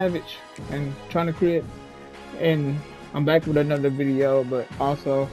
Savage and trying to create. And I'm back with another video, but also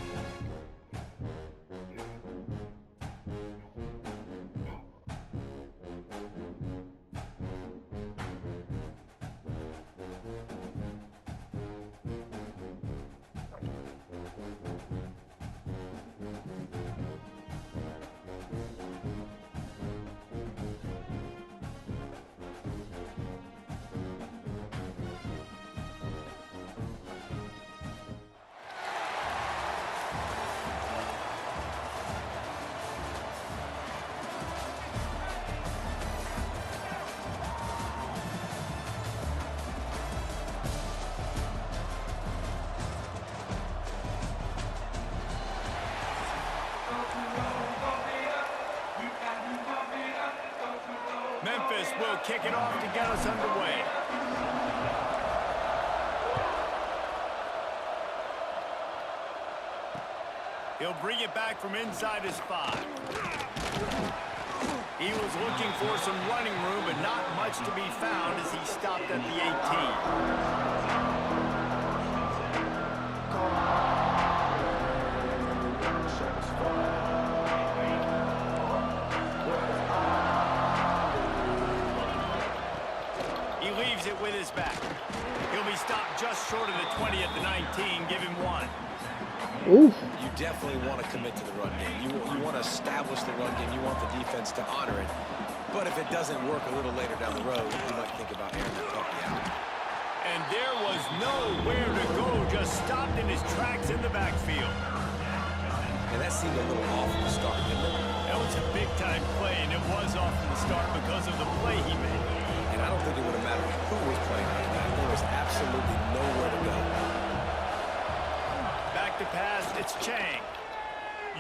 Memphis will kick it off to get us underway. He'll bring it back from inside his 5. He was looking for some running room, but not much to be found as he stopped at the 18. With his back. He'll be stopped just short of the 20 at the 19. Give him 1. oof. You definitely want to commit to the run game. You want to establish the run game. You want the defense to honor it. But if it doesn't work a little later down the road, you might think about airing that puppy out. And there was nowhere to go. Just stopped in his tracks in the backfield. And that seemed a little off from the start, didn't it? That was a big-time play, and it was off from the start because of the play he made. And I don't think it would have mattered who was playing like that. There was absolutely nowhere to go. Back to pass, it's Chang.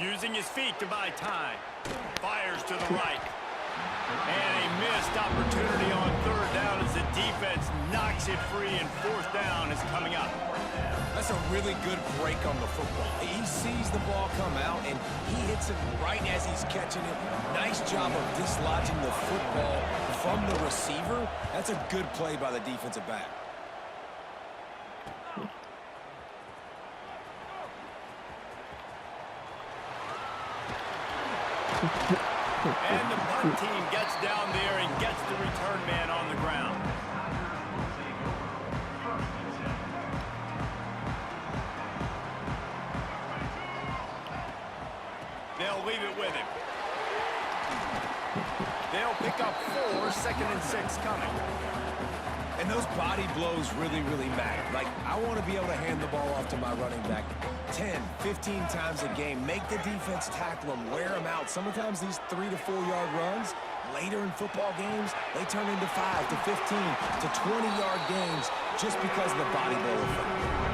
Using his feet to buy time. Fires to the right. And a missed opportunity on 3rd down as the defense knocks it free, and 4th down is coming up. That's a really good break on the football. He sees the ball come out, and he hits it right as he's catching it. Nice job of dislodging the football from the receiver. That's a good play by the defensive back. And the punt team gets down there and gets the return man on the ground. They'll leave it with him. They'll pick up 4, 2nd and 6 coming. And those body blows really, really matter. Like, I want to be able to hand the ball off to my running back 10, 15 times a game. Make the defense tackle them, wear them out. Sometimes these 3 to 4 yard runs, later in football games, they turn into 5 to 15 to 20-yard games just because of the body blow effect.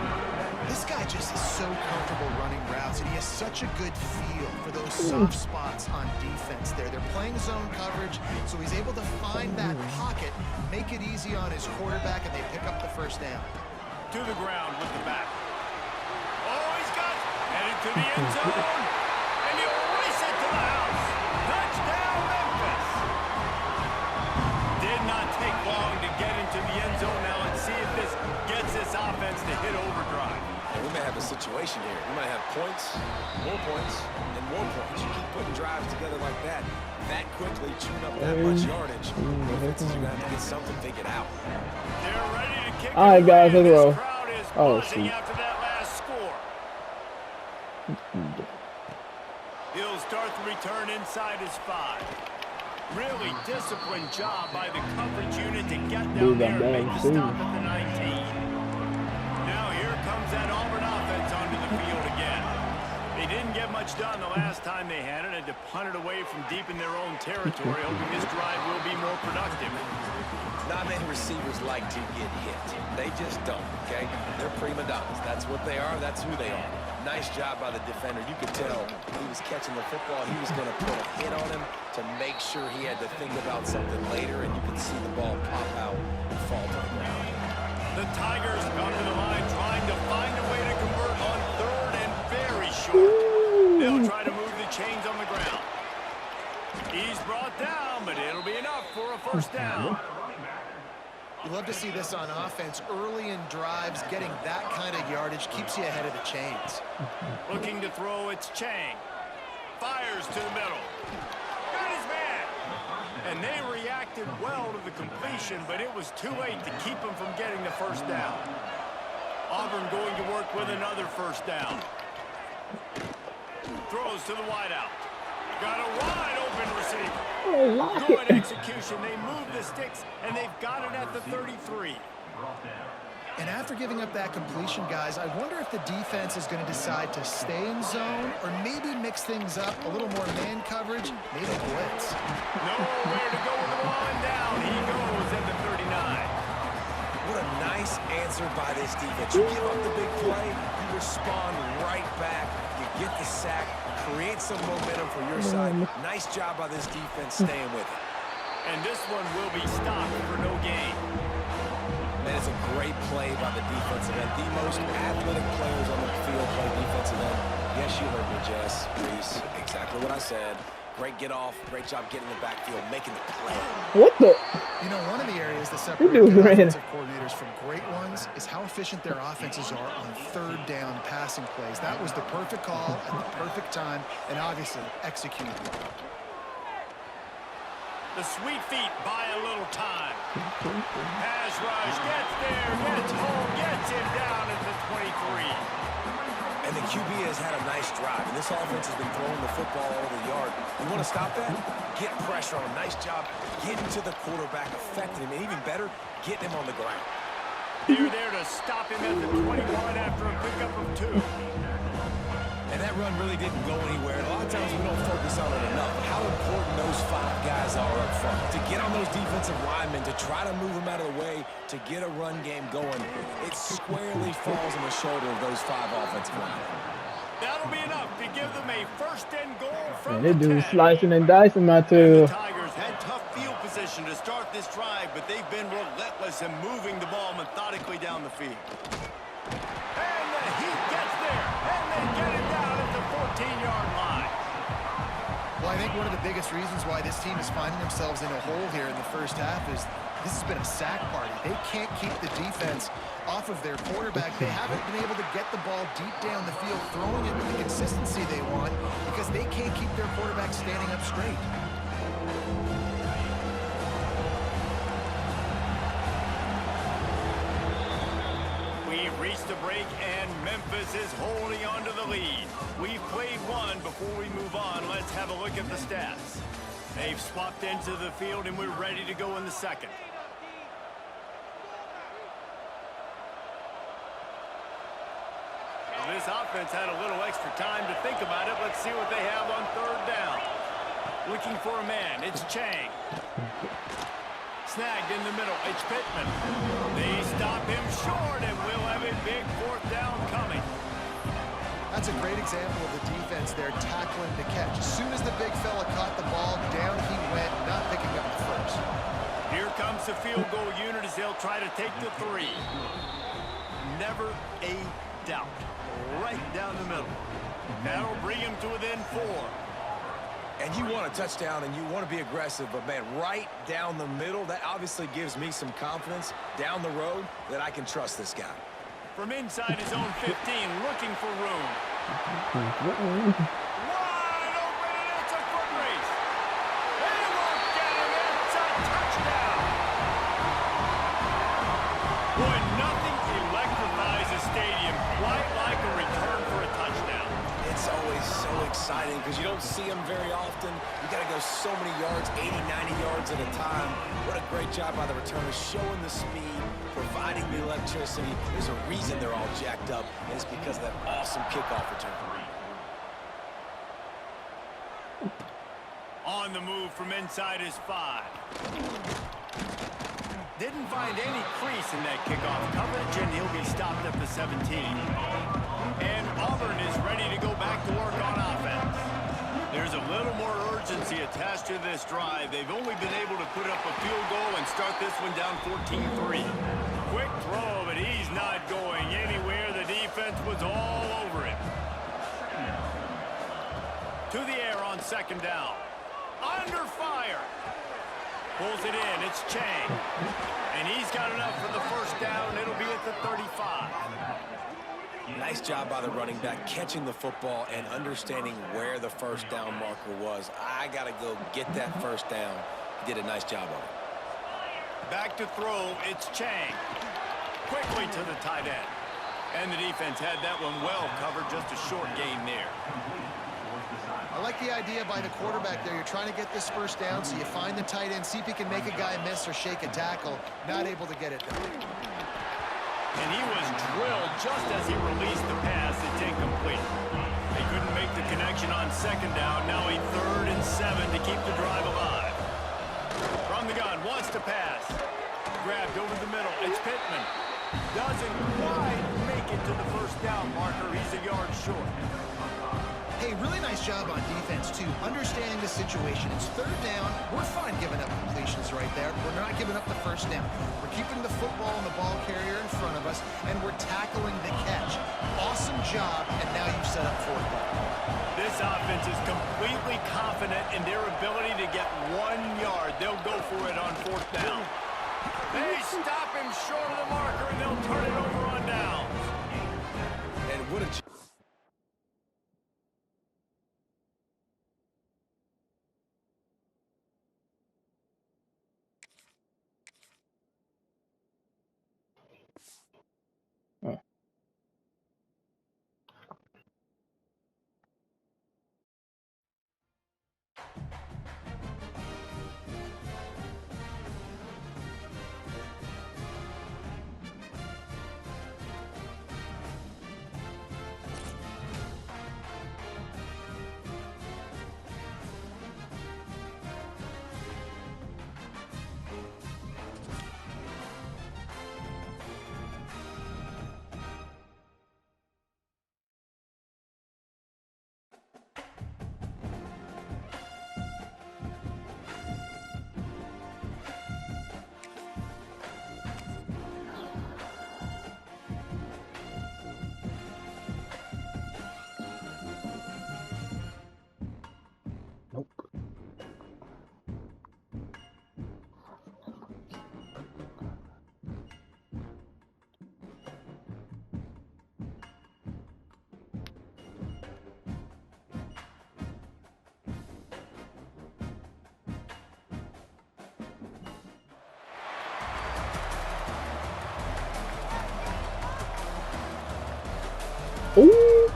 This guy just is so comfortable running routes, and he has such a good feel for those soft spots on defense there. They're playing zone coverage, so he's able to find that pocket, make it easy on his quarterback, and they pick up the 1st down. To the ground with the back. Oh, he's got it. Headed to the end zone. And he'll race it to the house. Touchdown, Memphis. Did not take long to get into the end zone. Now let's see if this gets this offense to hit overdrive. We may have a situation here. We might have points, and more points. You keep putting drives together like that quickly, chewing up that much yardage. Defenses are going to have to get something figured out. They're ready to kick. All right, guys, let's roll. Oh, shoot. After that last score. He'll start the return inside his 5. Really disciplined job by the coverage unit to get down there and make the stop at the 19. Now here comes that Auburn offense onto the field again. They didn't get much done the last time they had it. Had to punt it away from deep in their own territory, hoping this drive will be more productive. Not many receivers like to get hit. They just don't, okay? They're prima donnas. That's what they are. That's who they are. Nice job by the defender. You could tell he was catching the football. He was going to put a hit on him to make sure he had to think about something later, and you could see the ball pop out and fall to the ground. The Tigers come to the line trying to find a way to convert on 3rd and very short. They'll try to move the chains on the ground. He's brought down, but it'll be enough for a 1st down. You love to see this on offense. Early in drives, getting that kind of yardage keeps you ahead of the chains. Looking to throw, it's Chang. Fires to the middle. Got his man. And they reacted well to the completion, but it was too late to keep him from getting the first down. Auburn going to work with another first down. Throws to the wideout. Got a wide open receiver. Oh, Good execution. They move the sticks, and they've got it at the 33. And after giving up that completion, guys, I wonder if the defense is going to decide to stay in zone or maybe mix things up, a little more man coverage, maybe blitz. Nowhere to go with the ball, and down he goes at the 39. What a nice answer by this defense. You give up the big play, you respond right back, you get the sack, create some momentum for your side. Nice job by this defense staying with it. And this one will be stopped for no gain. Man, it's a great play by the defensive end. The most athletic players on the field play defensive end. Yes, you heard me, Jess, Reese. Exactly what I said. Great get off. Great job getting the backfield, making the play. What the? You know, one of the areas that separate doing, good man? offensive coordinators from great ones is how efficient their offenses are on third down passing plays. That was the perfect call at the perfect time, and obviously executed well. The sweet feet buy a little time. Pass rush, gets there, gets home, gets him down at the 23. And the QB has had a nice drive, and this offense has been throwing the football all over the yard. You want to stop that? Get pressure on him. Nice job getting to the quarterback, affecting him, and even better, getting him on the ground. They're there to stop him at the 21 after a pickup of 2. And that run really didn't go anywhere. And a lot of times we don't focus on it enough. How important those 5 guys are up front. To get on those defensive linemen, to try to move them out of the way, to get a run game going, it squarely falls on the shoulder of those 5 offensive linemen. That'll be enough to give them a first and goal from They the do 10. slicing and dicing my The two. Tigers had tough field position to start this drive, but they've been relentless in moving the ball methodically down the field. And the heat gets there, and they get it down at the 14-yard line. Well, I think one of the biggest reasons why this team is finding themselves in a hole here in the first half is this has been a sack party. They can't keep the defense off of their quarterback. They haven't been able to get the ball deep down the field, throwing it with the consistency they want because they can't keep their quarterback standing up straight. We've reached the break, and Memphis is holding on to the lead. We've played one. Before we move on, let's have a look at the stats. They've swapped into the field, and we're ready to go in the second. Well, this offense had a little extra time to think about it. Let's see what they have on third down. Looking for a man. It's Chang. Snagged in the middle. It's Pittman. They stop him short, and we'll have a big fourth down coming. That's a great example of the defense there tackling the catch. As soon as the big fella caught the ball, down he went, not picking up the first. Here comes the field goal unit as they'll try to take the 3. Never a doubt. Right down the middle. That'll bring him to within 4. And you want a touchdown and you want to be aggressive, but man, right down the middle, that obviously gives me some confidence down the road that I can trust this guy. From inside his own 15, looking for room. Wide open, and it's a foot race. They won't get him. It's a touchdown. Boy, nothing electrifies a stadium quite like a return for a touchdown. It's always so exciting because you don't see them very often. You got to go so many yards, 80, 90 yards at a time. What a great job by the returners, showing the speed, providing the electricity. There's a reason they're all jacked up, and it's because of that awesome kickoff return. On the move from inside his 5. Didn't find any crease in that kickoff coverage, and he'll be stopped at the 17. And Auburn is ready to go back to work on offense. There's a little more urgency attached to this drive. They've only been able to put up a field goal and start this one down 14-3. Quick throw, but he's not going anywhere. The defense was all over it. To the air on second down. Under fire. Pulls it in. It's Chang. And he's got enough for the first down. It'll be at the 35. Nice job by the running back, catching the football and understanding where the first down marker was. I got to go get that first down. He did a nice job on it. Back to throw. It's Chang. Quickly to the tight end. And the defense had that one well covered. Just a short gain there. I like the idea by the quarterback there. You're trying to get this first down, so you find the tight end, see if he can make a guy miss or shake a tackle. Not able to get it done. And he was drilled just as he released the pass. It's incomplete. They couldn't make the connection on second down. Now a 3rd and 7 to keep the drive alive. From the gun, wants to pass. Grabbed over the middle. It's Pittman. Doesn't quite make it to the first down marker. He's a yard short. Hey, really nice job on defense, too. Understanding the situation. It's 3rd down. We're fine giving up completions right there. We're not giving up the first down. We're keeping the football and the ball carrier in front of us, and we're tackling the catch. Awesome job, and now you've set up 4th down. This offense is completely confident in their ability to get 1 yard. They'll go for it on 4th down. They stop him short of the marker, and they'll turn it over on downs. And what a... Ooh.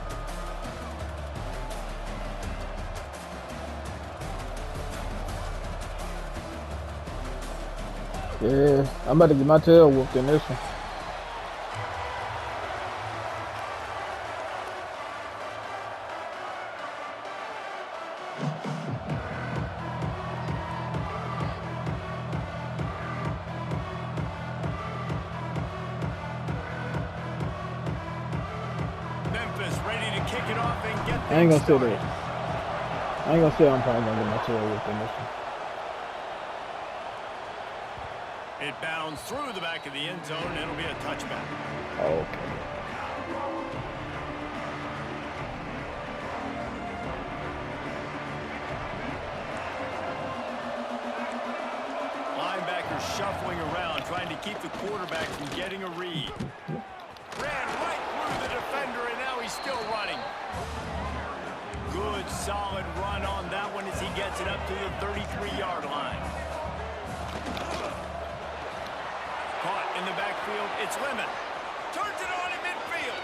Yeah, I'm about to get my tail whooped in this one. Memphis ready to kick it off and get I ain't gonna say started. that. I ain't gonna say I'm probably gonna get my tail whooped in this one. It bounds through the back of the end zone, and it'll be a touchback. Okay. Linebacker shuffling around, trying to keep the quarterback from getting a read. Ran right through the defender, and now he's still running. Good, solid run on that one as he gets it up to the 33-yard line. Caught in the backfield, it's Lemon. Turns it on in midfield.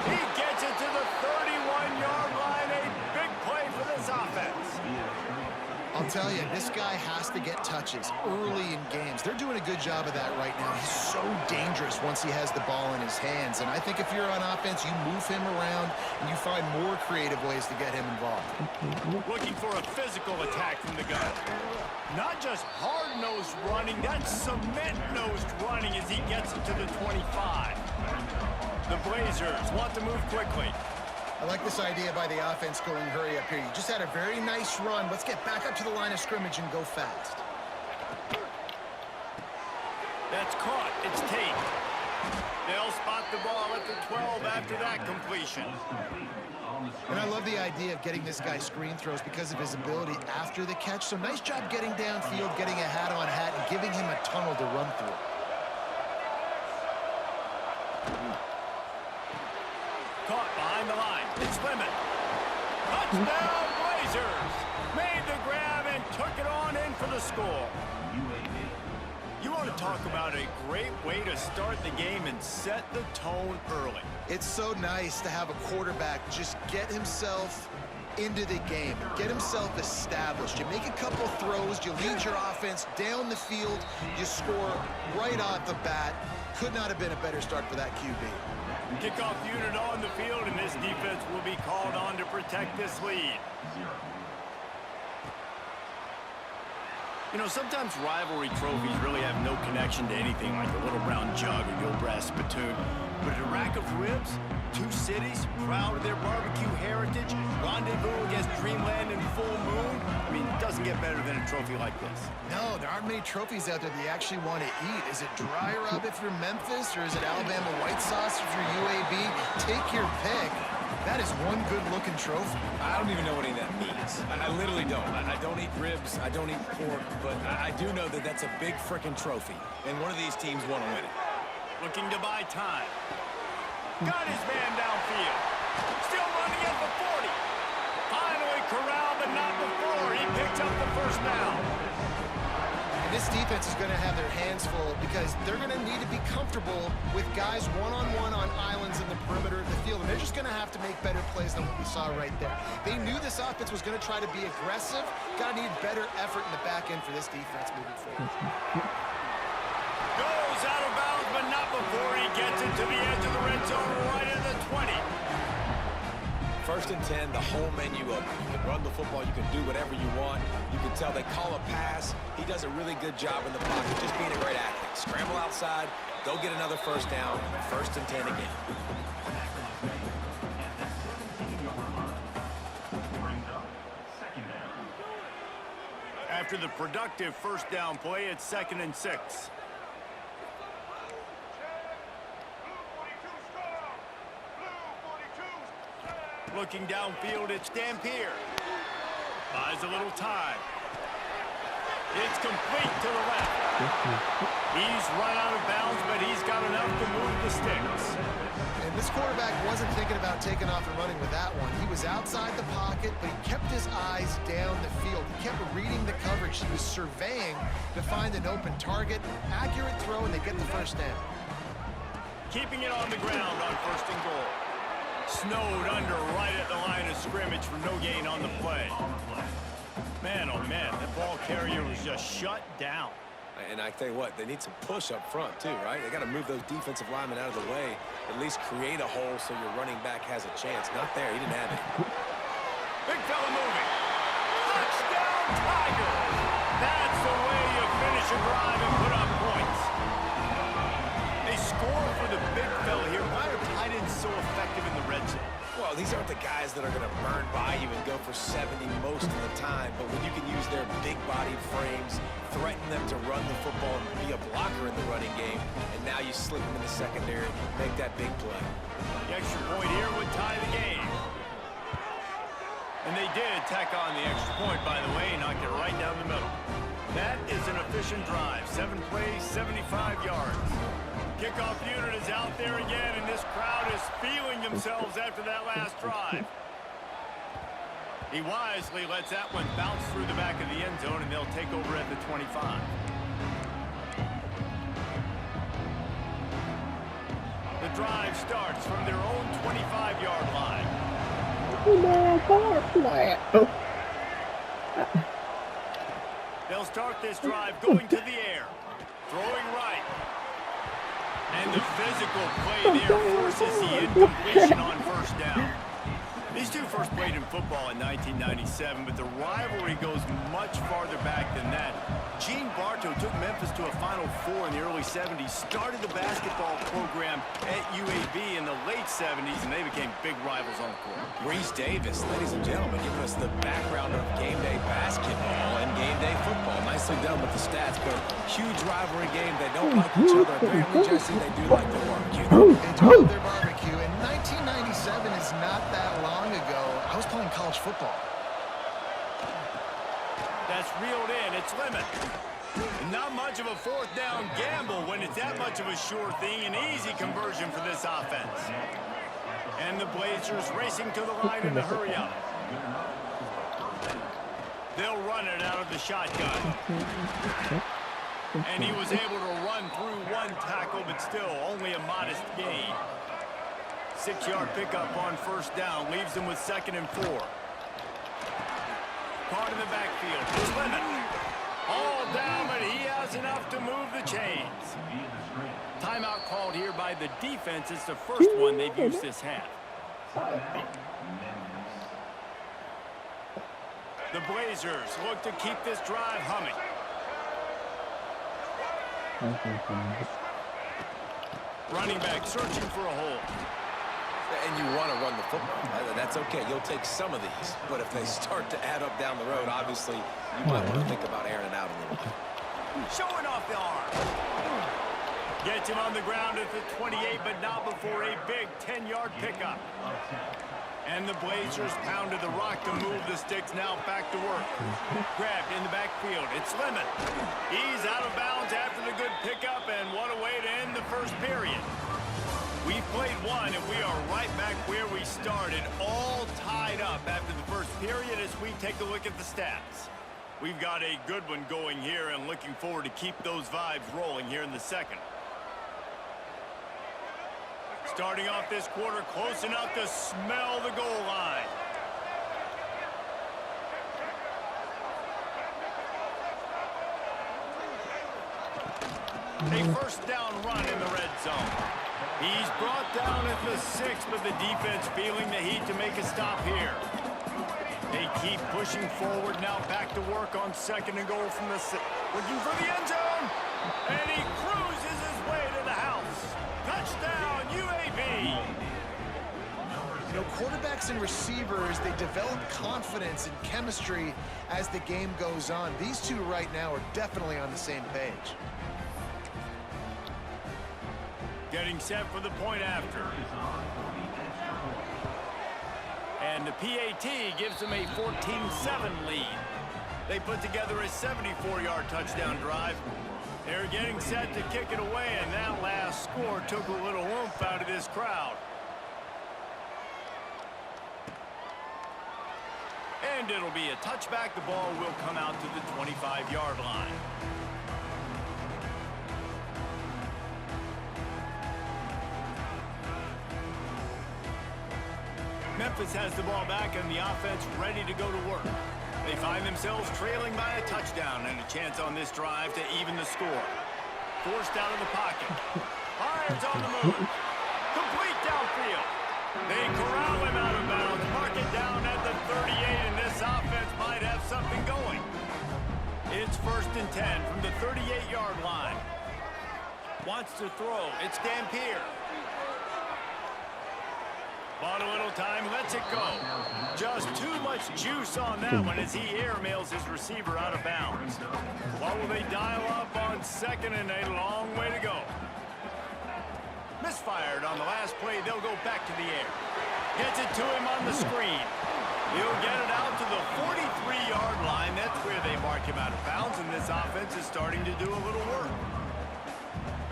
He gets it to the 31-yard line. A big play for this offense. I'll tell you, this guy has to get touches early in games. They're doing a good job of that right now. He's so dangerous once he has the ball in his hands. And I think if you're on offense, you move him around and you find more creative ways to get him involved. Looking for a physical attack from the gun. Not just hard-nosed running, that's cement-nosed running as he gets it to the 25. The Blazers want to move quickly. I like this idea by the offense going hurry up here. You just had a very nice run. Let's get back up to the line of scrimmage and go fast. That's caught. It's Tate. They'll spot the ball at the 12 after that completion. And I love love the idea of getting this guy screen throws because of his ability after the catch. So nice job getting downfield, getting a hat-on-hat, and giving him a tunnel to run through. Caught behind the line. It's Lemon. Touchdown Blazers! Made the grab and took it on in for the score. You want to talk about a great way to start the game and set the tone early. It's so nice to have a quarterback just get himself into the game, get himself established. You make a couple throws, you lead your offense down the field, you score right off the bat. Could not have been a better start for that QB. Kickoff unit on the field, and this defense will be called on to protect this lead. You know, sometimes rivalry trophies really have no connection to anything like the Little Brown Jug or your brass spittoon. But a rack of ribs, two cities proud of their barbecue heritage, rendezvous against Dreamland and Full Moon. I mean, it doesn't get better than a trophy like this. No, there aren't many trophies out there that you actually want to eat. Is it dry rub if you're Memphis, or is it Alabama white sauce if you're UAB? Take your pick. That is one good-looking trophy. I don't even know what any of that means. I literally don't. I don't eat ribs. I don't eat pork. But I do know that that's a big frickin' trophy. And one of these teams want to win it. Looking to buy time. Got his man downfield. Still running at the 40. Finally corralled, but not before. He picked up the first down. And this defense is going to have their hands full because they're going to need to be comfortable with guys one-on-one on islands in the perimeter of the field. And they're just going to have to make better plays than what we saw right there. They knew this offense was going to try to be aggressive. Got to need better effort in the back end for this defense moving forward. Goes out of bounds, but not before he gets it to the edge of the red zone right at the 20. First and 10, the whole menu open. You can run the football, you can do whatever you want. You can tell they call a pass. He does a really good job in the pocket, just being a great athlete. Scramble outside, go get another first down, first and 10 again. After the productive first down play, it's 2nd and 6. Looking downfield, it's Dampier. Buys a little time. It's complete to the left. He's run out of bounds, but he's got enough to move the sticks. And this quarterback wasn't thinking about taking off and running with that one. He was outside the pocket, but he kept his eyes down the field. He kept reading the coverage. He was surveying to find an open target. Accurate throw, and they get the first down. Keeping it on the ground on 1st and goal. Snowed under right at the line of scrimmage for no gain on the play. Man, oh man, the ball carrier was just shut down. And I tell you what, they need some push up front too, right? They got to move those defensive linemen out of the way, at least create a hole so your running back has a chance. Not there, he didn't have it. Big fella moving. Touchdown Tigers! That's the way you finish a drive and put up points. They score for the big fella here. Why are tight ends so effective in the red zone? Well, these aren't the guys that are going to burn by you and go for 70 most of the time, but when you can use their big-bodied frames, threaten them to run the football and be a blocker in the running game, and now you slip them in the secondary, make that big play. The extra point here would tie the game. And they did tack on the extra point, by the way, knocked it right down the middle. That is an efficient drive. 7 plays, 75 yards. Kickoff unit is out there again, and this crowd is feeling themselves after that last drive. He wisely lets that one bounce through the back of the end zone, and they'll take over at the 25. The drive starts from their own 25-yard line. They'll start this drive going to the air, throwing right. And the physical play there forces the incompletion on first down. These two first played in football in 1997, but the rivalry goes much farther back than that. Gene Bartow took Memphis to a Final Four in the early 70s, started the basketball program at UAB in the late 70s, and they became big rivals on the court. Reese Davis, ladies and gentlemen, giving us the background of game day basketball and game day football. Nicely done with the stats, but huge rivalry game. They don't like each other. Apparently, Jesse, they do like their barbecue. They do their barbecue, and 1997 is not that long ago. I was playing college football. That's reeled in. It's Lemon. Not much of a fourth down gamble when it's that much of a sure thing. An easy conversion for this offense. And the Blazers racing to the line in a hurry up. They'll run it out of the shotgun. And he was able to run through one tackle, but still only a modest gain. 6-yard pickup on first down leaves them with 2nd and 4. Caught in the backfield. It's Lemon. All down, but he has enough to move the chains. Timeout called here by the defense. It's the first one they've used this half. The Blazers look to keep this drive humming. Running back searching for a hole. And you want to run the football. That's okay. You'll take some of these. But if they start to add up down the road, obviously, you might want to think about airing it out a little bit. Showing off the arm. Gets him on the ground at the 28, but not before a big 10-yard pickup. And the Blazers pounded the rock to move the sticks. Now back to work. Grabbed in the backfield. It's Lemon. He's out of bounds after the good pickup, and what a way to end the first period. We've played one, and we are right back where we started, all tied up after the first period as we take a look at the stats. We've got a good one going here and looking forward to keep those vibes rolling here in the second. Starting off this quarter close enough to smell the goal line. A first down run in the red zone. He's brought down at the 6, but the defense feeling the heat to make a stop here. They keep pushing forward now, back to work on 2nd and goal from the 6. Looking for the end zone. And he cruises his way to the house. Touchdown, UAB. You know, quarterbacks and receivers, they develop confidence and chemistry as the game goes on. These two right now are definitely on the same page. Getting set for the point after. And the PAT gives them a 14-7 lead. They put together a 74-yard touchdown drive. They're getting set to kick it away, and that last score took a little oomph out of this crowd. And it'll be a touchback. The ball will come out to the 25-yard line. Memphis has the ball back and the offense ready to go to work. They find themselves trailing by a touchdown and a chance on this drive to even the score. Forced out of the pocket. Fires on the move. Complete downfield. They corral him out of bounds. Mark it down at the 38, and this offense might have something going. It's 1st and 10 from the 38-yard line. Wants to throw. It's Dampier. Bought a little time, lets it go. Just too much juice on that one as he airmails his receiver out of bounds. What will they dial up on 2nd and a long way to go? Misfired on the last play. They'll go back to the air. Gets it to him on the screen. He'll get it out to the 43-yard line. That's where they mark him out of bounds, and this offense is starting to do a little work.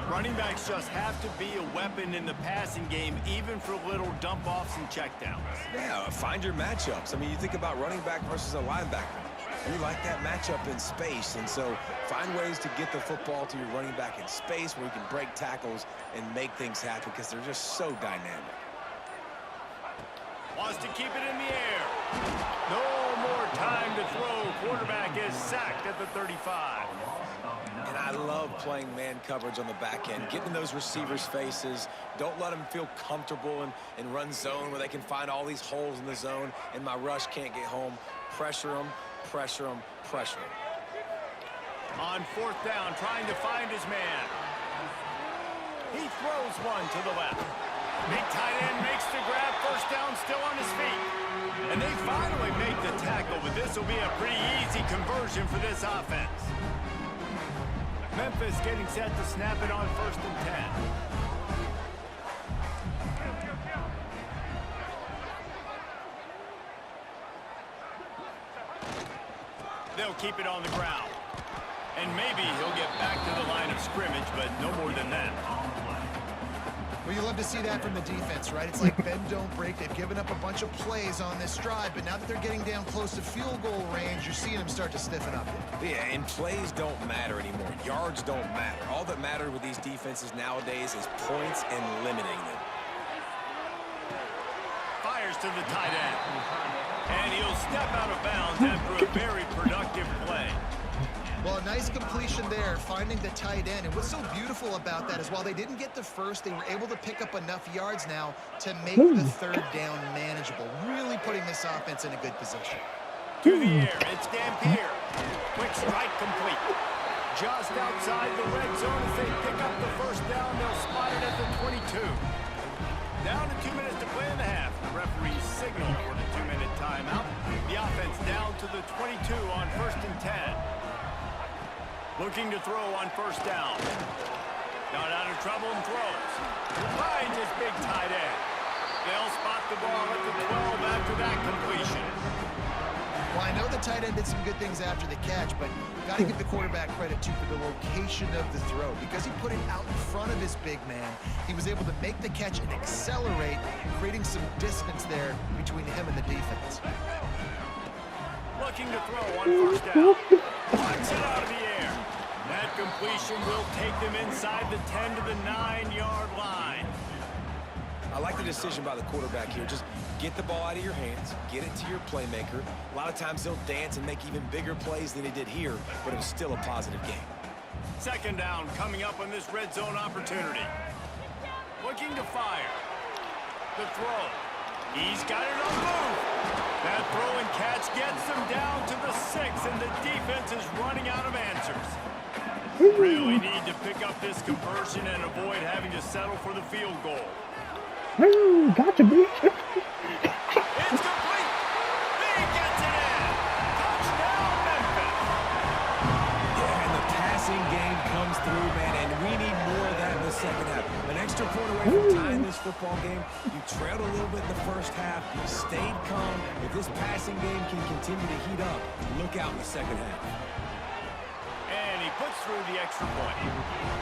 Running backs just have to be a weapon in the passing game, even for little dump-offs and checkdowns. Yeah, find your matchups. I mean, you think about running back versus a linebacker. We like that matchup in space, and so find ways to get the football to your running back in space where you can break tackles and make things happen because they're just so dynamic. Wants to keep it in the air. No more time to throw. Quarterback is sacked at the 35. And I love playing man coverage on the back end, getting in those receivers' faces. Don't let them feel comfortable and run zone where they can find all these holes in the zone and my rush can't get home. Pressure them, pressure them, pressure them. On 4th down, trying to find his man. He throws one to the left. Big tight end makes the grab. First down, still on his feet. And they finally make the tackle, but this will be a pretty easy conversion for this offense. Memphis getting set to snap it on 1st and 10. They'll keep it on the ground. And maybe he'll get back to the line of scrimmage, but no more than that. Well, you love to see that from the defense, right? It's like bend, don't break. They've given up a bunch of plays on this drive, but now that they're getting down close to field goal range, you're seeing them start to stiffen up. Yeah, and plays don't matter anymore. Yards don't matter. All that matters with these defenses nowadays is points and limiting them. Fires to the tight end. And he'll step out of bounds after a very productive play. Well, a nice completion there, finding the tight end. And what's so beautiful about that is while they didn't get the first, they were able to pick up enough yards now to make the third down manageable. Really putting this offense in a good position. To the air, it's Dampier. Quick strike complete. Just outside the red zone as they pick up the first down. They'll spot it at the 22. Down to 2 minutes to play in the half. The referee signaled for the 2-minute timeout. The offense down to the 22 on 1st and 10. Looking to throw on first down. Not out of trouble and throws. Finds his big tight end. They'll spot the ball at the 12 after that completion. Well, I know the tight end did some good things after the catch, but got to give the quarterback credit, too, for the location of the throw. Because he put it out in front of his big man, he was able to make the catch and accelerate, creating some distance there between him and the defense. Looking to throw on first down. Knocks it out of the air. That completion will take them inside the 10 to the 9-yard line. I like the decision by the quarterback here. Just get the ball out of your hands, get it to your playmaker. A lot of times they'll dance and make even bigger plays than he did here, but it was still a positive game. Second down coming up on this red zone opportunity. Looking to fire. The throw. He's got it on the move. That throw and catch gets them down to the 6, and the defense is running out of answers. Really need to pick up this conversion and avoid having to settle for the field goal. Gotcha, bitch. It's complete. He gets it in. Touchdown, Memphis. Yeah, and the passing game comes through, man, and we need more of that in the second half. An extra point away from tying this football game. You trailed a little bit in the first half, stayed calm. If this passing game can continue to heat up, look out in the second half. And he puts through the extra point.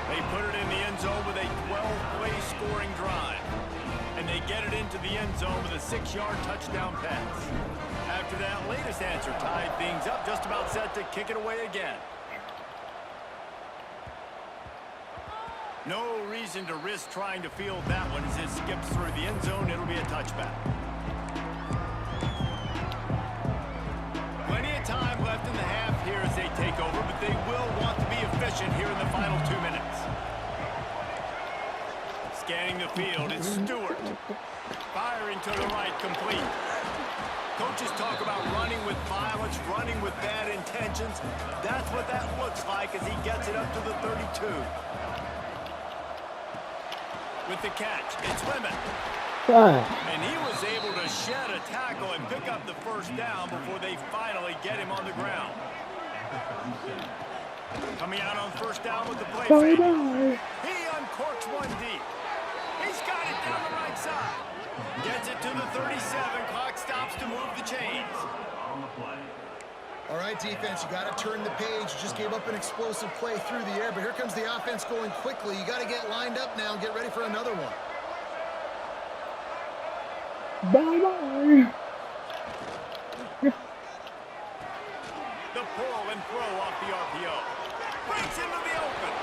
They put it in the end zone with a 12-play scoring drive. And they get it into the end zone with a 6-yard touchdown pass. After that latest answer tied things up, just about set to kick it away again. No reason to risk trying to field that one as it skips through the end zone. It'll be a touchback. Plenty of time left in the half here as they take over, but they will want to be efficient here in the final 2 minutes. Scanning the field, it's Stewart. Firing to the right, complete. Coaches talk about running with violence, running with bad intentions. That's what that looks like as he gets it up to the 32. With the catch, it's Lemon. And he was able to shed a tackle and pick up the first down before they finally get him on the ground. Coming out on first down with the play fake. He uncorks one deep. He's got it down the right side. Gets it to the 37. Clock stops to move the chains. All right, defense, you got to turn the page. You just gave up an explosive play through the air, but here comes the offense going quickly. You got to get lined up now and get ready for another one. Bye-bye. The pull and throw off the RPO. Breaks into the open.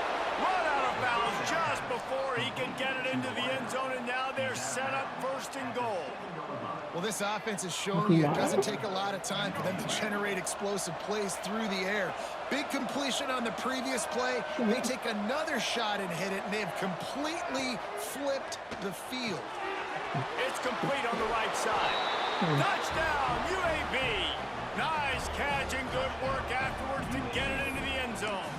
Run out of bounds just before he can get it into the end zone, and now they're set up 1st and goal. Well, this offense has shown you it doesn't take a lot of time for them to generate explosive plays through the air. Big completion on the previous play. They take another shot and hit it, and they have completely flipped the field. It's complete on the right side. Touchdown, UAB. Nice catch and good work afterwards to get it into the end zone.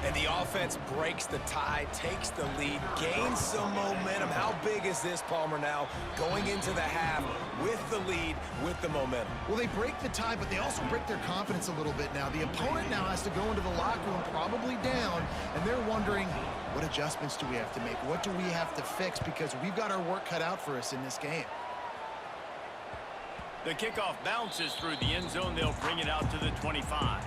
And the offense breaks the tie, takes the lead, gains some momentum. How big is this, Palmer, now going into the half with the lead, with the momentum? Well, they break the tie, but they also break their confidence a little bit now. The opponent now has to go into the locker room probably down, and they're wondering, what adjustments do we have to make? What do we have to fix? Because we've got our work cut out for us in this game. The kickoff bounces through the end zone. They'll bring it out to the 25.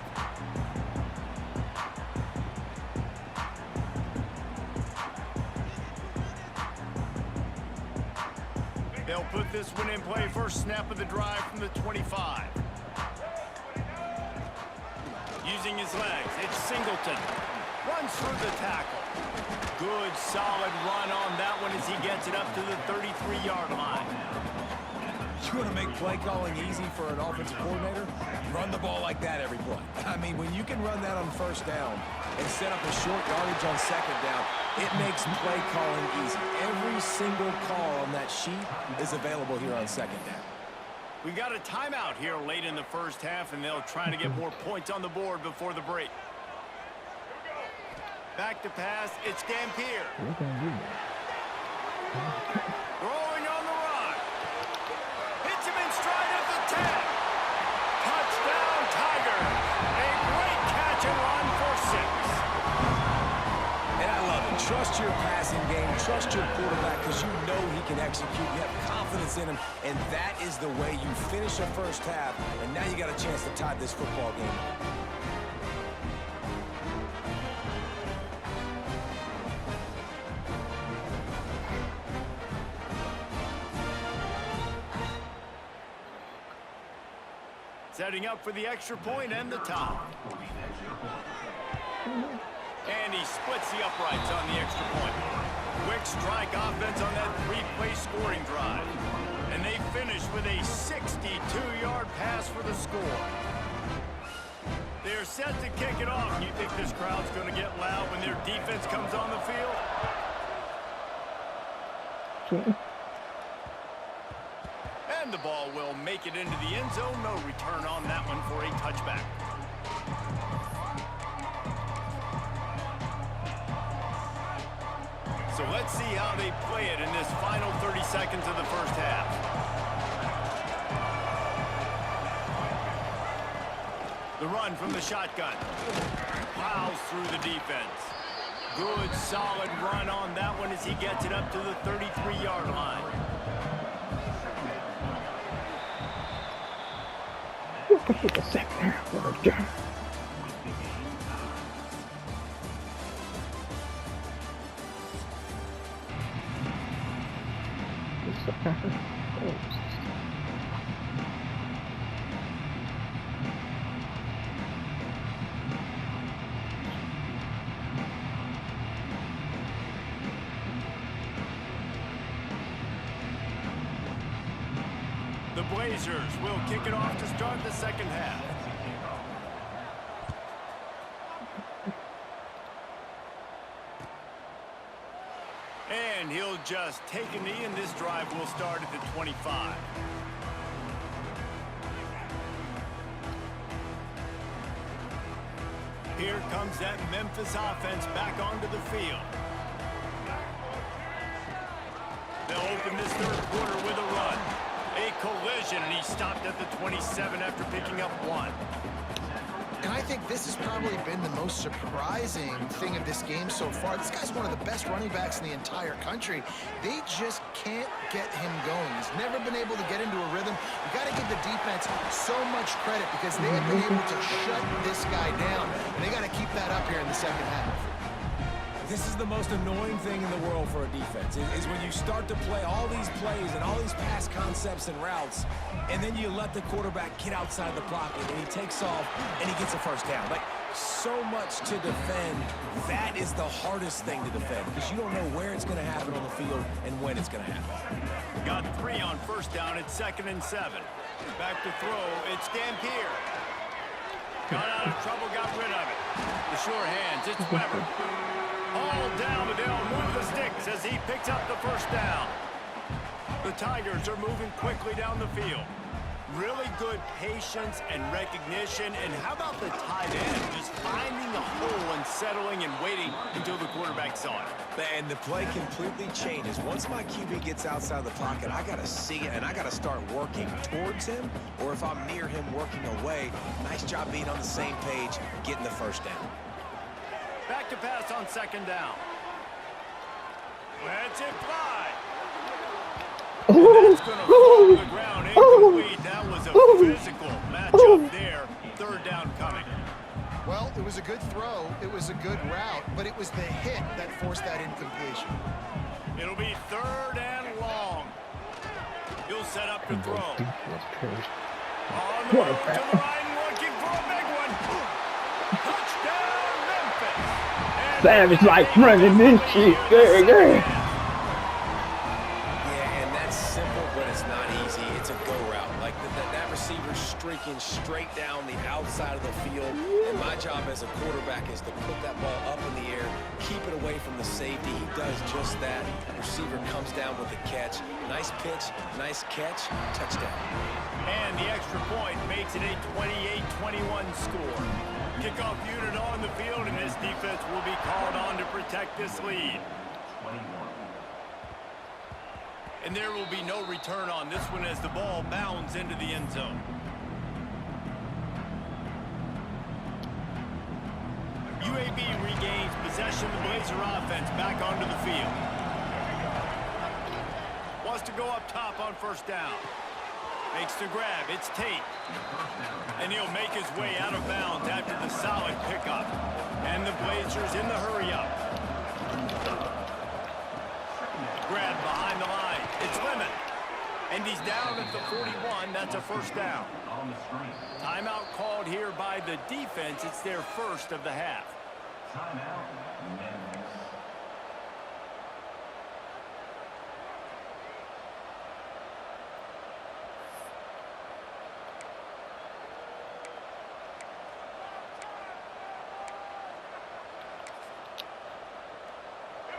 They'll put this one in play. First snap of the drive from the 25. Using his legs, it's Singleton. Runs through the tackle. Good, solid run on that one as he gets it up to the 33-yard line. You want to make play calling easy for an offensive coordinator? Run the ball like that every play. I mean, when you can run that on first down and set up a short yardage on second down, it makes play calling easy. Every single call on that sheet is available here on second down. We got a timeout here late in the first half, and they'll try to get more points on the board before the break. Back to pass, it's Dampier. Rolling on the run. Hits him in stride at the 10. Touchdown, Tigers. A great catch and run for 6. And I love it. Trust your passing game. Trust your quarterback because you know he can execute. You have confidence in him, and that is the way you finish a first half. And now you got a chance to tie this football game up. Setting up for the extra point and the tie. And he splits the uprights on the extra point. Quick strike offense on that 3-play scoring drive. And they finish with a 62-yard pass for the score. They're set to kick it off. You think this crowd's going to get loud when their defense comes on the field? And the ball will make it into the end zone. No return on that one for a touchback. So let's see how they play it in this final 30 seconds of the first half. The run from the shotgun. Plows through the defense. Good, solid run on that one as he gets it up to the 33-yard line. The second half of the game. The Blazers will kick it off to start the second half. And he'll just take a knee, and this drive will start at the 25. Here comes that Memphis offense back onto the field. They'll open this third quarter with a run. A collision, and he stopped at the 27 after picking up 1. And I think this has probably been the most surprising thing of this game so far. This guy's one of the best running backs in the entire country. They just can't get him going. He's never been able to get into a rhythm. You got to give the defense so much credit because they have been able to shut this guy down. And they got to keep that up here in the second half. This is the most annoying thing in the world for a defense, is when you start to play all these plays and all these pass concepts and routes, and then you let the quarterback get outside the pocket, and he takes off, and he gets a first down. Like, so much to defend. That is the hardest thing to defend, because you don't know where it's going to happen on the field and when it's going to happen. Got 3 on first down at 2nd and 7. Back to throw, it's Dampier. Got out of trouble, got rid of it. The sure hands, it's Weber. All down, but they'll move the sticks as he picks up the first down. The Tigers are moving quickly down the field. Really good patience and recognition. And how about the tight end just finding the hole and settling and waiting until the quarterback saw it. And the play completely changes. Once my QB gets outside the pocket, I got to see it, and I got to start working towards him, or if I'm near him working away. Nice job being on the same page, getting the first down. Back to pass on 2nd down. Let's it fly. That's going to fall to the ground. Incomplete. That was physical matchup there. Third down coming. Well, it was a good throw. It was a good route, but it was the hit that forced that incompletion. It'll be third and long. He'll set up to throw. On the road to the line, looking for a big one. Touchdown, Memphis. Savage like running this shit. Girl. Yeah, and that's simple, but it's not easy. It's a go route. Like that receiver's streaking straight down the outside of the field. And my job as a quarterback is to put that ball up in the air, keep it away from the safety. He does just that. Receiver comes down with the catch. Nice pitch, nice catch, touchdown. And the extra point makes it a 28-21 score. Kickoff unit on the field, and this defense will be called on to protect this lead. And there will be no return on this one as the ball bounds into the end zone. UAB regains possession of the Blazer offense back onto the field. Wants to go up top on first down. Makes the grab. It's Tate. And he'll make his way out of bounds after the solid pickup. And the Blazers in the hurry up. Grab behind the line. It's Lemon. And he's down at the 41. That's a first down. Timeout called here by the defense. It's their first of the half. Timeout.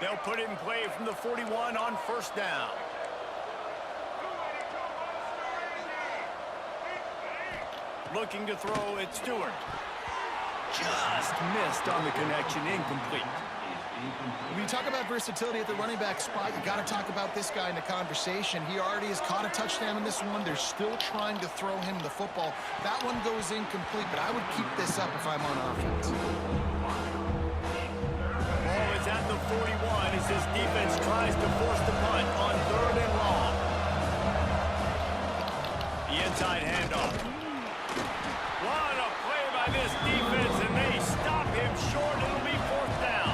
They'll put it in play from the 41 on first down. Looking to throw, it's Stewart. Just missed on the connection, incomplete. When you talk about versatility at the running back spot, you got to talk about this guy in the conversation. He already has caught a touchdown in this one. They're still trying to throw him the football. That one goes incomplete, but I would keep this up if I'm on offense. Ball is at the 41 as this defense tries to force the punt on third and long. The inside handoff. What a play by this defense, and they stop him short. It'll be fourth down.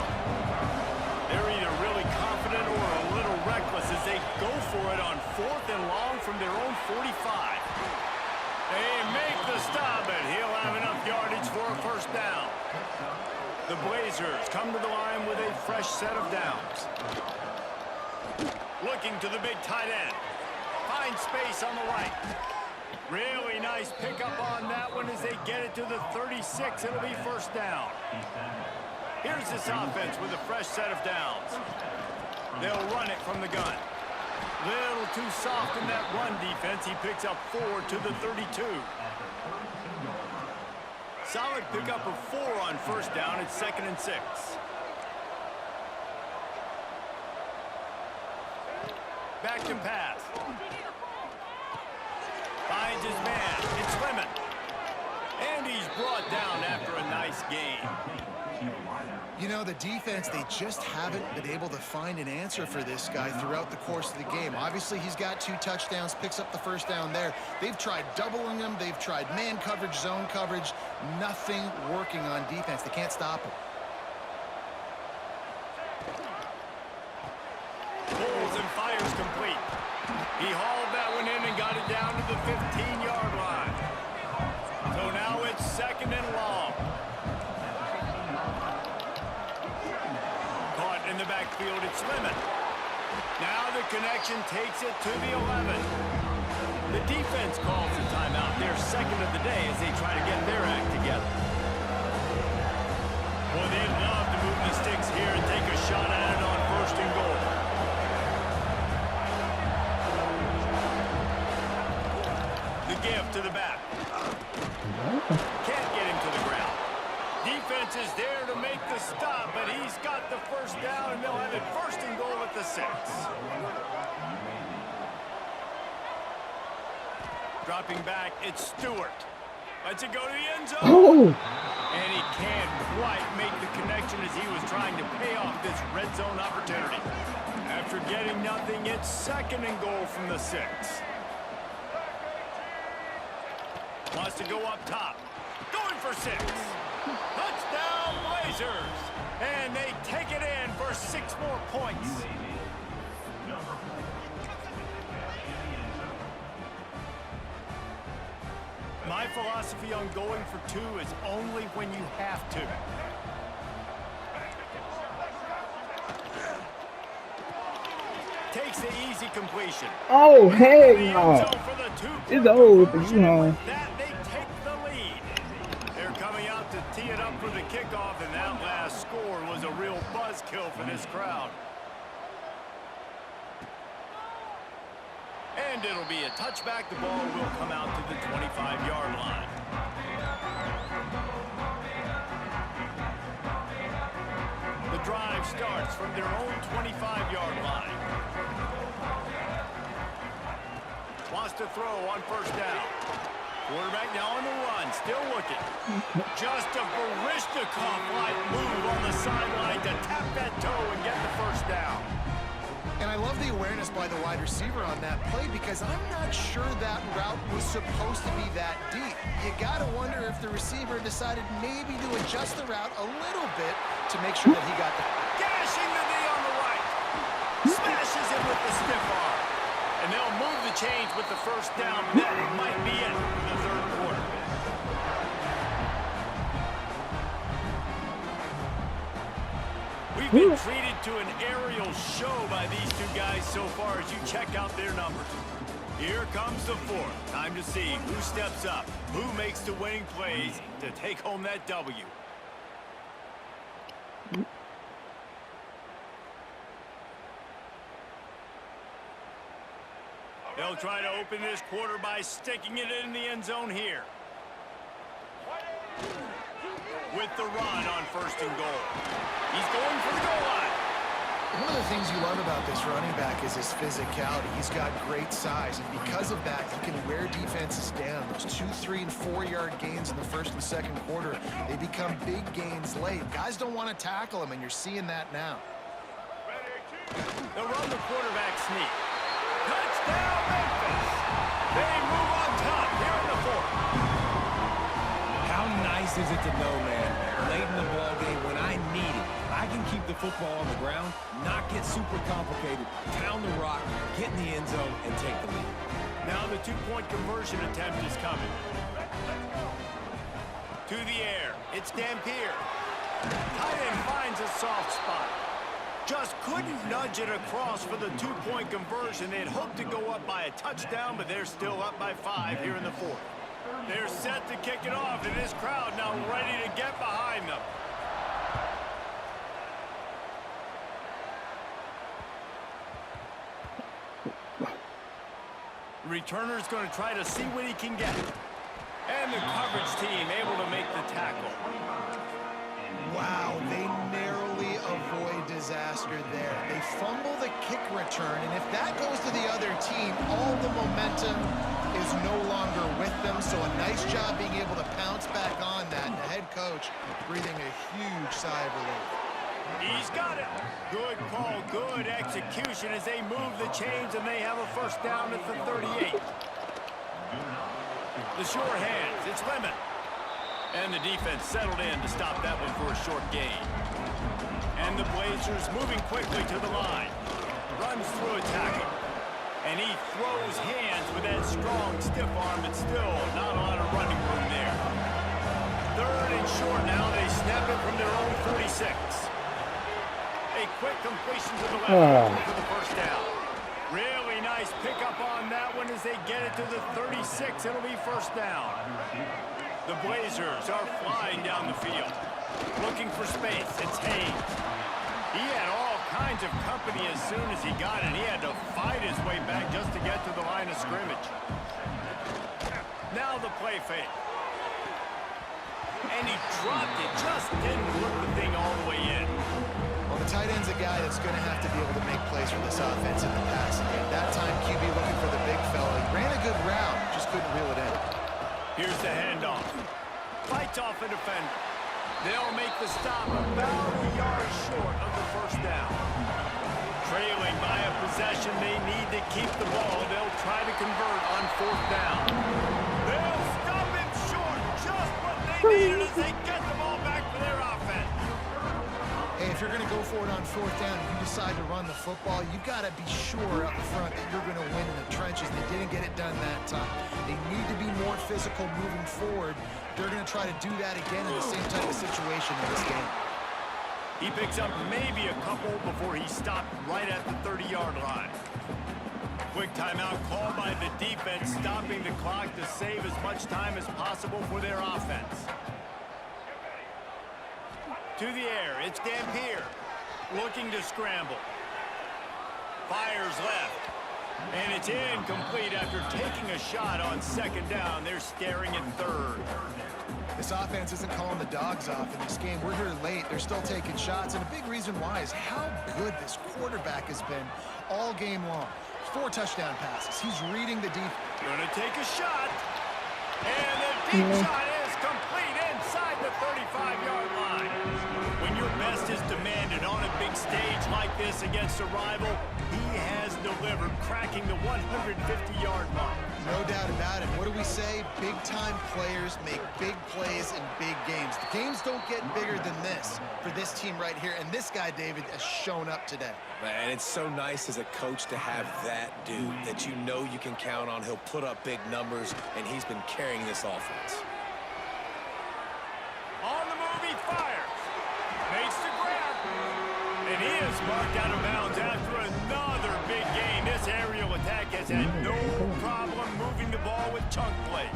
They're either really confident or a little reckless as they go for it on fourth and long from their own 45. They make the stop, and he'll have enough yardage for a first down. The Blazers come to the line with a fresh set of downs. Looking to the big tight end. Finds space on the right. Really nice pickup on that one as they get it to the 36. It'll be first down. Here's this offense with a fresh set of downs. They'll run it from the gun. Little too soft in that run defense. He picks up 4 to the 32. Solid pickup of 4 on first down. It's 2nd and 6. Back to pass. Finds his man. It's Lemon. And he's brought down after a nice game. You know, the defense, they just haven't been able to find an answer for this guy throughout the course of the game. Obviously, he's got 2 touchdowns, picks up the first down there. They've tried doubling him. They've tried man coverage, zone coverage. Nothing working on defense. They can't stop him. Pulls and fires complete. He hauled that one in and got it down to the 15-yard line. So now it's 2nd and long. Caught in the backfield, it's Lemon. Now the connection takes it to the 11. The defense calls a timeout, their second of the day as they try to get their act together. Well, they'd love to move the sticks here and take a shot at it on first and goal. The give to the back. Can't get him to the ground. Defense is there to make the stop, but he's got the first down, and they'll have it first and goal at the 6. Dropping back, it's Stewart. Lets it go to the end zone. Oh. And he can't quite make the connection as he was trying to pay off this red zone opportunity. After getting nothing, it's 2nd and goal from the 6. Wants to go up top. Going for 6. Touchdown, Blazers. And they take it in for 6 more points. My philosophy on going for 2 is only when you have to. Takes the easy completion. Oh, heck The no. end zone for the 2-point It's over for conversion. you, huh? With that, they take the lead. They're coming out to tee it up for the kickoff, and that last score was a real buzzkill for this crowd. And it'll be a touchback. The ball will come out to the 25-yard line. The drive starts from their own 25-yard line. Wants to throw on first down. Quarterback now on the run, still looking. Just a Baryshnikov-like move on the sideline to tap that toe and get the first down. And I love the awareness by the wide receiver on that play because I'm not sure that route was supposed to be that deep. You got to wonder if the receiver decided maybe to adjust the route a little bit to make sure that he got the... Gashing the knee on the right. Smashes it with the stiff arm. And they'll move the chains with the first down. That might be it for the third quarter. We've been treated to an aerial show by these two guys so far as you check out their numbers. Here comes the fourth. Time to see who steps up, who makes the winning plays to take home that W. They'll try to open this quarter by sticking it in the end zone here. With the run on first and goal. He's going for the goal line. One of the things you love about this running back is his physicality. He's got great size, and because of that, he can wear defenses down. Those 2, 3, and 4-yard gains in the first and second quarter, they become big gains late. Guys don't want to tackle him, and you're seeing that now. They'll run the quarterback sneak. Touchdown, Memphis! They move on top here in the fourth. How nice is it to know, man, late in the ball game when I need it, I can keep the football on the ground, not get super complicated, pound the rock, get in the end zone, and take the lead. Now the two-point conversion attempt is coming. To the air. It's Dampier. Tight end finds a soft spot. Just couldn't nudge it across for the two-point conversion. They'd hoped to go up by a touchdown, but they're still up by 5 here in the fourth. They're set to kick it off, and this crowd now ready to get behind them. Returner's going to try to see what he can get. And the coverage team able to make the tackle. Wow, they narrowly avoid disaster there. They fumble the kick return, and if that goes to the other team, all the momentum is no longer with them. So a nice job being able to pounce back on that. And the head coach breathing a huge sigh of relief. He's got it. Good call, good execution as they move the chains, and they have a first down at the 38. The sure hands, it's Lemon. And the defense settled in to stop that one for a short gain. And the Blazers moving quickly to the line. Runs through a tackle. And he throws hands with that strong, stiff arm, but still not a lot of running room there. Third and short now. They snap it from their own 36. A quick completion to the left for the first down. Really nice pickup on that one as they get it to the 36. It'll be first down. The Blazers are flying down the field. Looking for space. It's Haynes. He had all kinds of company as soon as he got it. He had to fight his way back just to get to the line of scrimmage. Now the play fake. And he dropped it. Just didn't look the thing all the way in. Well, the tight end's a guy that's going to have to be able to make plays for this offense in the passing game. That time, QB looking for the big fella. He ran a good route, just couldn't reel it in. Here's the handoff. Fights off a defender. They'll make the stop about a yard short of the first down. Trailing by a possession, they need to keep the ball. They'll try to convert on fourth down. They'll stop in as they get the ball back for their offense. Hey, if you're going to go for it on 4th down and you decide to run the football, you've got to be sure up front that you're going to win in the trenches. They didn't get it done that time. They need to be more physical moving forward. They're going to try to do that again in the same type of situation in this game. He picks up maybe a couple before he stopped right at the 30-yard line. Quick timeout called by the defense, stopping the clock to save as much time as possible for their offense. To the air, it's Dampier, looking to scramble. Fires left, and it's incomplete after taking a shot on 2nd down. They're staring at 3rd. This offense isn't calling the dogs off in this game. We're here late. They're still taking shots, and a big reason why is how good this quarterback has been all game long. 4 touchdown passes. He's reading the defense. Gonna take a shot, and the deep shot is complete inside the 35-yard line. When your best is demanded on a big stage like this against a rival, he has delivered, cracking the 150-yard mark. No doubt about it. What do we say? Big-time players make big plays in big games. The games don't get bigger than this for this team right here, and this guy, David, has shown up today. Man, it's so nice as a coach to have that dude that you know you can count on. He'll put up big numbers, and he's been carrying this offense. On the move, he fires. Makes the grab. And he is marked out of bounds after another big gain. This aerial attack has had no problem moving the ball with chunk plays.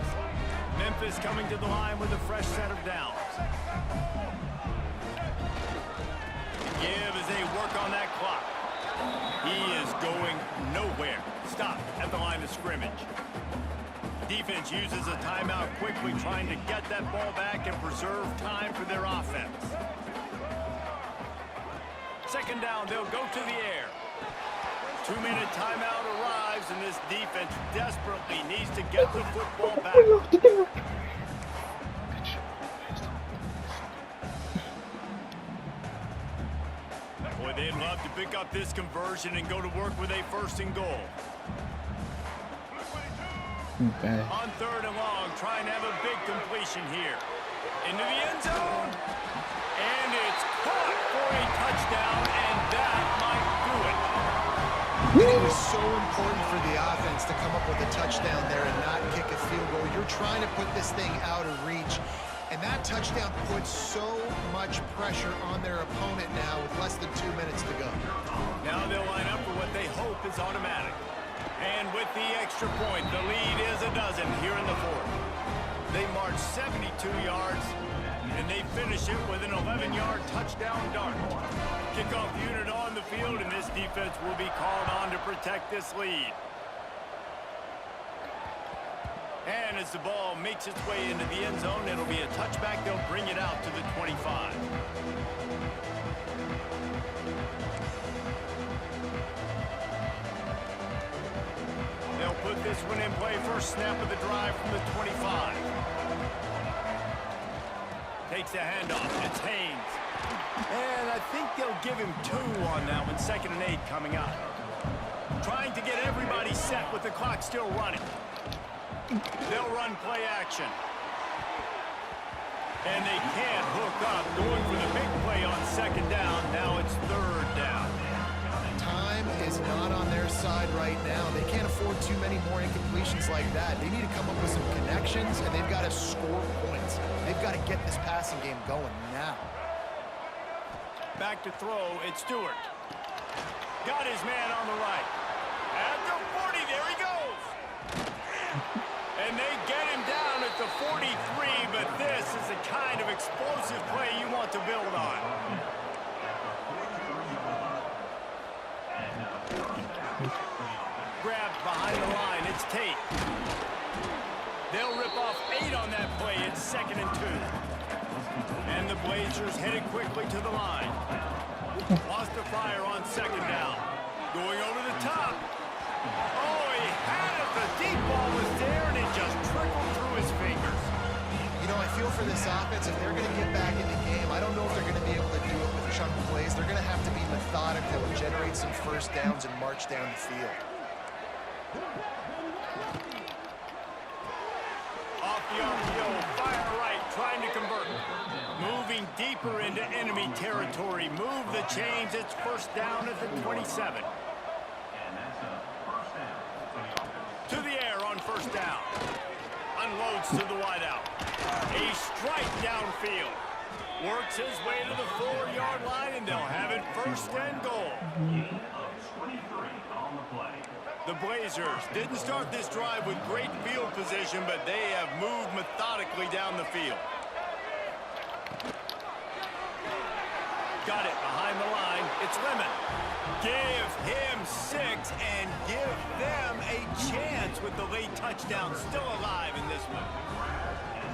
Memphis coming to the line with a fresh set of downs. Give as they work on that clock. He is going nowhere. Stop at the line of scrimmage. Defense uses a timeout quickly, trying to get that ball back and preserve time for their offense. 2nd down, they'll go to the air. 2-minute timeout arrives, and this defense desperately needs to get the football back. Boy, they'd love to pick up this conversion and go to work with a 1st and goal. Okay. On 3rd and long, trying to have a big completion here. Into the end zone. And it's caught for a touchdown, and that might do it. And it was so important for the offense to come up with a touchdown there and not kick a field goal. You're trying to put this thing out of reach. And that touchdown puts so much pressure on their opponent now with less than 2 minutes to go. Now they'll line up for what they hope is automatic. And with the extra point, the lead is a dozen here in the 4th. They march 72 yards, and they finish it with an 11-yard touchdown dart. Kickoff unit on the field, and this defense will be called on to protect this lead. And as the ball makes its way into the end zone, it'll be a touchback. They'll bring it out to the 25. They'll put this one in play. First snap of the drive from the 25. Takes the handoff. It's Haynes. And I think they'll give him 2 on that one. 2nd and 8 coming up. Trying to get everybody set with the clock still running. They'll run play action. And they can't hook up. Going for the big play on 2nd down. Now it's 3rd down. Time is not on their side right now. They can't afford too many more incompletions like that. They need to come up with some connections, and they've got to score points. They've got to get this passing game going now. Back to throw, it's Stewart. Got his man on the right. At the 40, there he goes. And they get him down at the 43, but this is the kind of explosive play you want to build on. Grabbed behind the line, it's Tate. They'll rip off 8 on that play. It's 2nd and 2. And the Blazers headed quickly to the line. Lost the fire on 2nd down. Going over the top. Oh, he had it. The deep ball was there, and it just trickled through his fingers. You know, I feel for this offense, if they're going to get back in the game, I don't know if they're going to be able to do it with chunk plays. They're going to have to be methodical and generate some first downs and march down the field. Off the RPO, fire right, trying to convert. deeper into enemy territory. Move the chains. It's first down at the 27. To the air on first down. Unloads to the wideout. A strike downfield. Works his way to the 4-yard line, and they'll have it first and goal. The Blazers didn't start this drive with great field position, but they have moved methodically down the field. Got it behind the line. It's Lemon. Give him 6 and give them a chance with the late touchdown still alive in this one.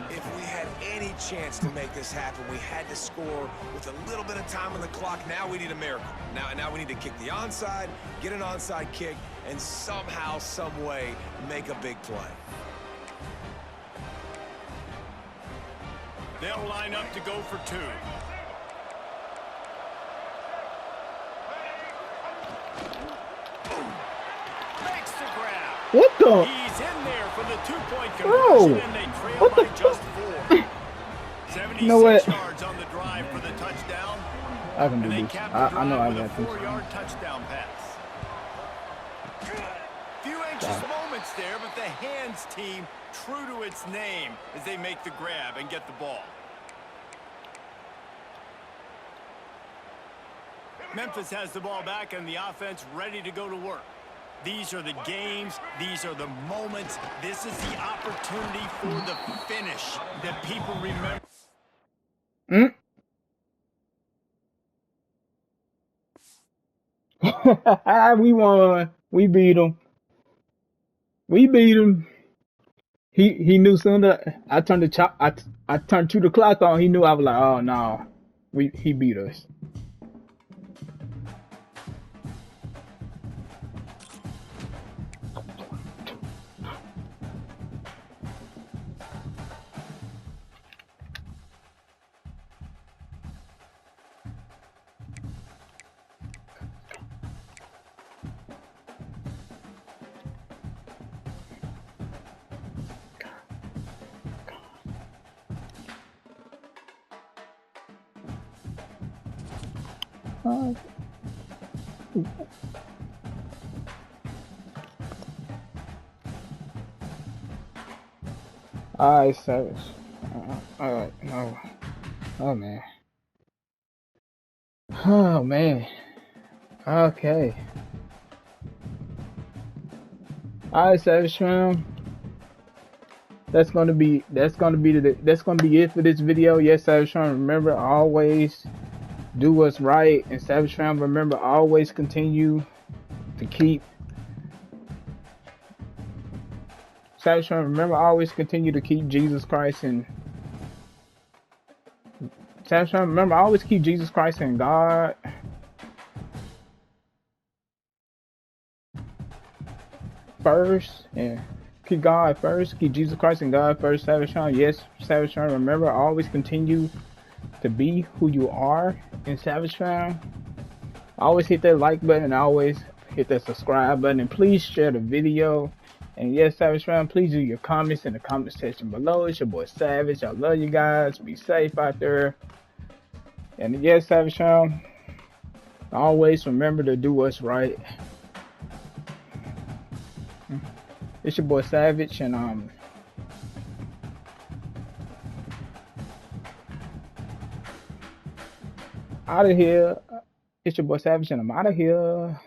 If we had any chance to make this happen, we had to score with a little bit of time on the clock. Now we need a miracle. Now we need to kick the onside, get an onside kick, and somehow, some way, make a big play. They'll line up to go for 2. Makes the grab. What the? He's in there for the 2-point Bro, conversion, and they trail what the by just 4. 76 You know what? yards on the drive for the touchdown. I can And do they this. cap the I drive know I with a got this. 4-yard touchdown pass. Few anxious moments there, but the hands team true to its name as they make the grab and get the ball. Memphis has the ball back and the offense ready to go to work. These are the games. These are the moments. This is the opportunity for the finish that people remember. We won. We beat him. We beat him. He knew sooner. I turned I turned 2 o'clock on. He knew. I was like, oh no, he beat us. Alright, Savage. Alright, no. Oh man. Oh man. Okay. Alright, Savage Fam. That's gonna be it for this video. Yes, Savage Fam, remember always do what's right, and Savage Fam, remember always continue to keep Savage Fam, remember always continue to keep Jesus Christ and Savage Fam, remember always keep Jesus Christ and God first, and keep God first, keep Jesus Christ and God first, Savage Fam. Yes, Savage Fam, remember always continue to be who you are in Savage Fam. Always hit that like button, and always hit that subscribe button, and please share the video. And yes, Savage Fam, please do your comments in the comment section below. It's your boy Savage. I love you guys. Be safe out there. And yes, Savage Fam, always remember to do what's right. It's your boy Savage, and out of here. It's your boy Savage, and I'm out of here.